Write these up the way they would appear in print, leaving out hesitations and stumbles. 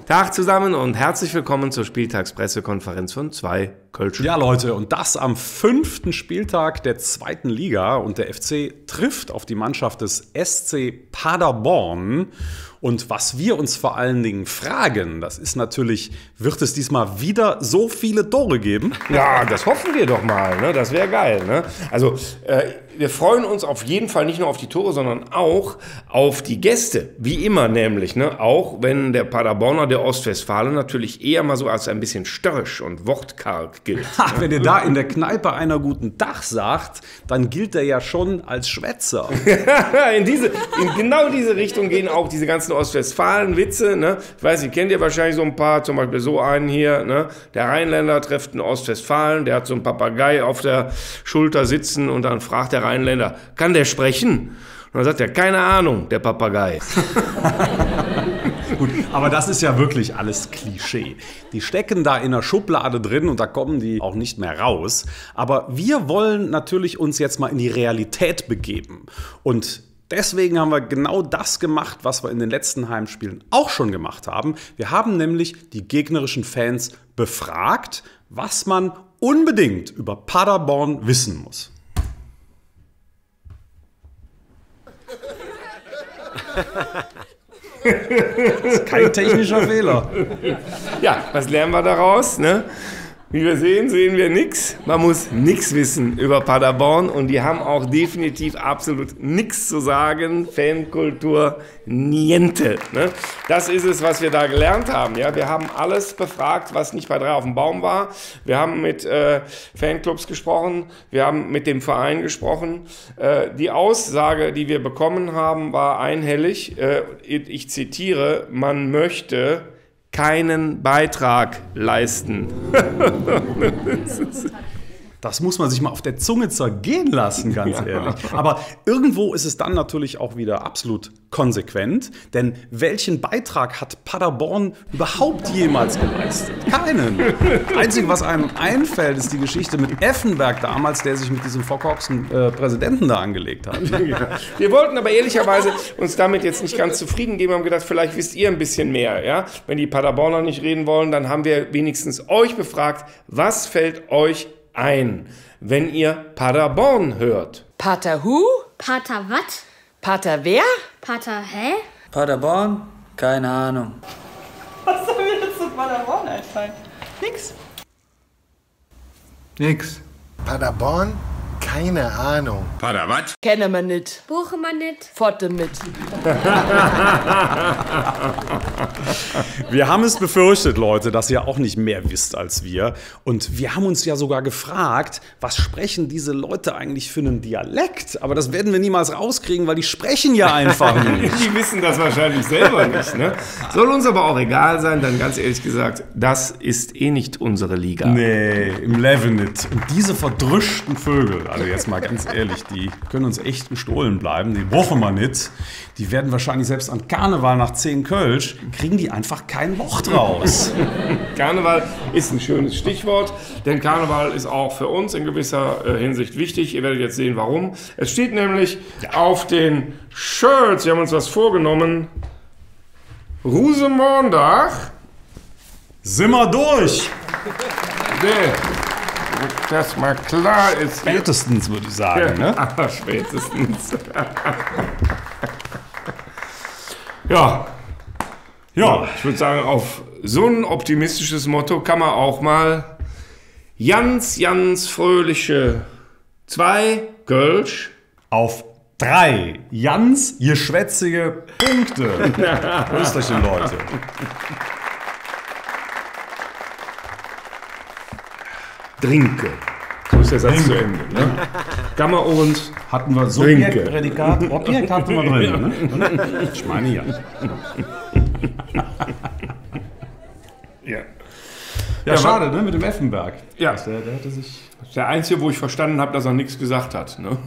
Tag zusammen und herzlich willkommen zur Spieltagspressekonferenz von 2 Kölsch. Ja, Leute, und das am 5. Spieltag der 2. Liga. Und der FC trifft auf die Mannschaft des SC Paderborn. Und was wir uns vor allen Dingen fragen, das ist natürlich, wird es diesmal wieder so viele Tore geben? Ja, das hoffen wir doch mal, ne? Das wäre geil. Ne? Also, wir freuen uns auf jeden Fall nicht nur auf die Tore, sondern auch auf die Gäste. Wie immer nämlich, ne? Auch wenn der Paderborner, der Ostwestfalen, natürlich eher mal so als ein bisschen störrisch und wortkarg gilt. Ha, wenn ihr da in der Kneipe einer guten Tag sagt, dann gilt er ja schon als Schwätzer. in genau diese Richtung gehen auch diese ganzen Ostwestfalen-Witze. Ne? Ich weiß nicht, kennt ihr wahrscheinlich so ein paar, zum Beispiel so einen hier. Ne? Der Rheinländer trifft einen Ostwestfalen, der hat so einen Papagei auf der Schulter sitzen und dann fragt der Rheinländer, kann der sprechen? Und dann sagt er, keine Ahnung, der Papagei. Gut, aber das ist ja wirklich alles Klischee. Die stecken da in der Schublade drin und da kommen die auch nicht mehr raus. Aber wir wollen natürlich uns jetzt mal in die Realität begeben. Und deswegen haben wir genau das gemacht, was wir in den letzten Heimspielen auch schon gemacht haben. Wir haben nämlich die gegnerischen Fans befragt, was man unbedingt über Paderborn wissen muss. Das ist kein technischer Fehler. Ja, was lernen wir daraus? Ne? Wie wir sehen, sehen wir nichts. Man muss nichts wissen über Paderborn und die haben auch definitiv absolut nichts zu sagen. Fankultur, niente. Ne? Das ist es, was wir da gelernt haben. Ja? Wir haben alles befragt, was nicht bei 3 auf dem Baum war. Wir haben mit Fanclubs gesprochen, wir haben mit dem Verein gesprochen. Die Aussage, die wir bekommen haben, war einhellig. Ich zitiere, man möchte keinen Beitrag leisten. Das muss man sich mal auf der Zunge zergehen lassen, ganz ehrlich. Aber irgendwo ist es dann natürlich auch wieder absolut konsequent. Denn welchen Beitrag hat Paderborn überhaupt jemals geleistet? Keinen. Das Einzige, was einem einfällt, ist die Geschichte mit Effenberg damals, der sich mit diesem verkorksten Präsidenten da angelegt hat. Ja. Wir wollten aber ehrlicherweise uns damit jetzt nicht ganz zufrieden geben, haben gedacht, vielleicht wisst ihr ein bisschen mehr. Ja? Wenn die Paderborner nicht reden wollen, dann haben wir wenigstens euch befragt, was fällt euch ein, wenn ihr Paderborn hört? Pater who? Pater wat? Pater wer? Pater hä? Paderborn? Keine Ahnung. Was soll mir jetzt zu Paderborn einfallen? Nix. Nix. Paderborn? Keine Ahnung. Paderwatt? Kenne man nit. Buche man nit. Pfote mit. Wir haben es befürchtet, Leute, dass ihr auch nicht mehr wisst als wir. Und wir haben uns ja sogar gefragt, was sprechen diese Leute eigentlich für einen Dialekt? Aber das werden wir niemals rauskriegen, weil die sprechen ja einfach nicht. Die wissen das wahrscheinlich selber nicht. Ne? Soll uns aber auch egal sein, denn ganz ehrlich gesagt, das ist eh nicht unsere Liga. Nee, im Leben nicht. Und diese verdrüschten Vögel, also jetzt mal ganz ehrlich, die können uns echt gestohlen bleiben, die brauchen wir nicht. Die werden wahrscheinlich selbst an Karneval nach 10 Kölsch, kriegen die einfach kein Wort raus. Karneval ist ein schönes Stichwort, denn Karneval ist auch für uns in gewisser Hinsicht wichtig. Ihr werdet jetzt sehen, warum. Es steht nämlich auf den Shirts, wir haben uns was vorgenommen, Rosenmontag. Sind wir durch? Das mal klar ist. Spätestens, würde ich sagen. Ne? Spätestens. Ja, ich würde sagen, auf so ein optimistisches Motto kann man auch mal ganz fröhliche 2 Kölsch auf 3 ganz geschwätzige Punkte. Österchen, Leute. Trinke. So ist der Satz zu Ende. Ne? Kammerund hatten wir Subjekt, Prädikat, Objekt hatten wir drin. Ne? Ich meine ja. Ja, schade, ne, mit dem Effenberg. Ja. Der hätte sich... Der Einzige, wo ich verstanden habe, dass er nichts gesagt hat. Ne?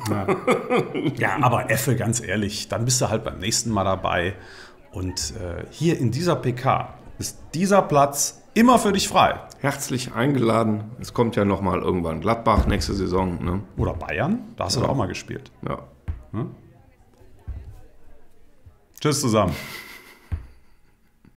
Ja, aber Effe, ganz ehrlich, dann bist du halt beim nächsten Mal dabei. Und hier in dieser PK ist dieser Platz immer für dich frei. Herzlich eingeladen. Es kommt ja nochmal irgendwann Gladbach nächste Saison. Ne? Oder Bayern, da hast du doch auch mal gespielt. Ja. Tschüss zusammen.